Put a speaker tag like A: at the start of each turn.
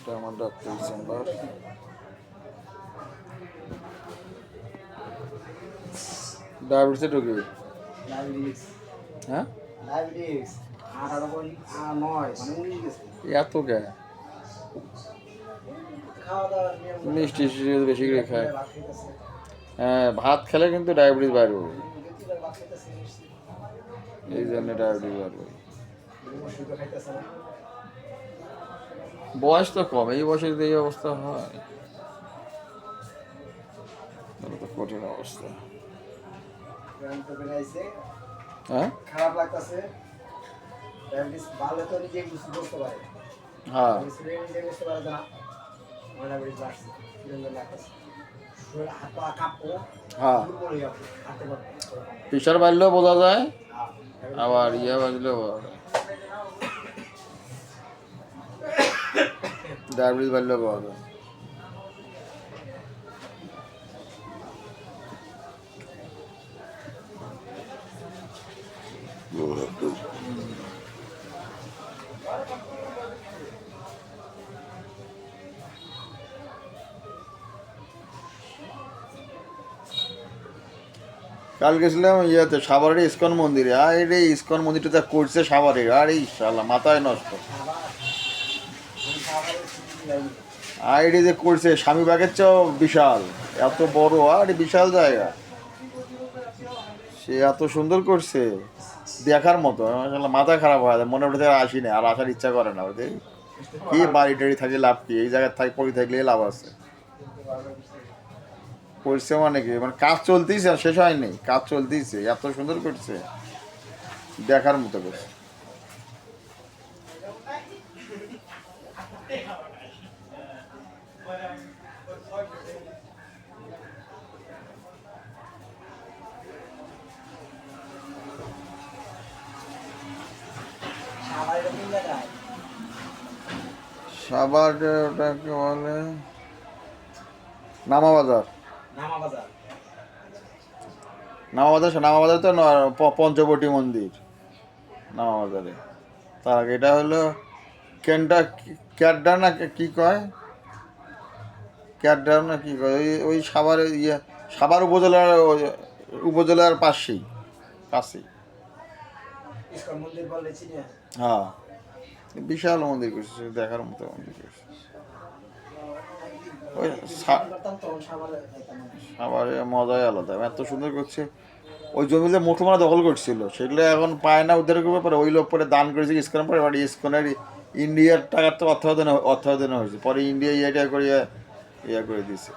A: এটা আমার doctor chamber. ডায়াবেটিসে ঢুকি। হ্যাঁ এত কে মিষ্টি বেশি করে খায়। হ্যাঁ ভাত খেলে কিন্তু ডায়াবেটিস বাড়বে, এই জন্য ডায়াবেটিস বাড়বে। বয়স তো কম, এই বয়সে যদি এই অবস্থা হয় তাহলে তো কঠিন অবস্থা। হ্যাঁ
B: খারাপ লাগতেছে, ডায়াবেটিস ভালো তো নিজে বুঝতে পারে।
A: হ্যাঁ
B: নিজে বুঝতে পারে না ডায়াবেটিস বাড়ছে, কিরকম লাগতেছে, শরীর হাত পা কাঁপবো,
A: হ্যাঁ
B: দুর্বল হয়ে যাবে, হাঁটতে পারবে না।
A: প্রেশার বাড়লেও বোঝা যায়, আবার ইয়ে বাড়লেও বোঝা যায়, ডায়াবেটিস বাড়লেও বোঝা যায়। কাল গেছিলাম ইয়েতে সাভারের ইস্কন মন্দিরে, আর এই ইস্কন মন্দিরটা যা করছে সাভারের, আর এই শালা মাথায় নষ্ট। আর এটি যে করছে স্বামীবাগের চেয়েও বিশাল, এত বড় আর বিশাল জায়গা, সে এত সুন্দর করছে দেখার মতো, মাথা খারাপ হয়, মনে উঠে আসি না আর আসার ইচ্ছা করে না। ওদের কি বাড়ি টাড়ি থাকি লাভ কি, এই জায়গায় থাকি পড়ে থাকলে লাভ আছে। করছে মানে কি, মানে কাজ চলতেইছে আর শেষ হয়নি, কাজ চলতেইছে, এত সুন্দর করছে দেখার মতো করছে। সাভার ওটাকে বলে নামাবাজার। নামাবাজার তো পঞ্চবটী মন্দির নামাবাজারে। তার আগে এটা হলো ক্যাড্ডা না কি কয়, ক্যাড্ডা না কি কয়, ওই সাভার ইয়ে সাভার উপজেলার পাশেই। হ্যাঁ বিশাল মন্দির করছে, দেখার মতো মন্দির করছে। ওই সাভারে মজাই আলাদা, এত সুন্দর করছে। ওই জমিতে মুঠোমারা দখল করছিল, সেগুলো এখন পায় না, উদ্ধার করবে পরে ওই লোক পরে দান করেছে ইস্কন, পরে এবার ইস্কনের ইন্ডিয়ার টাকার তো অর্থায়নে হয়েছে, পরে ইন্ডিয়া ইয়ে করে দিয়েছে।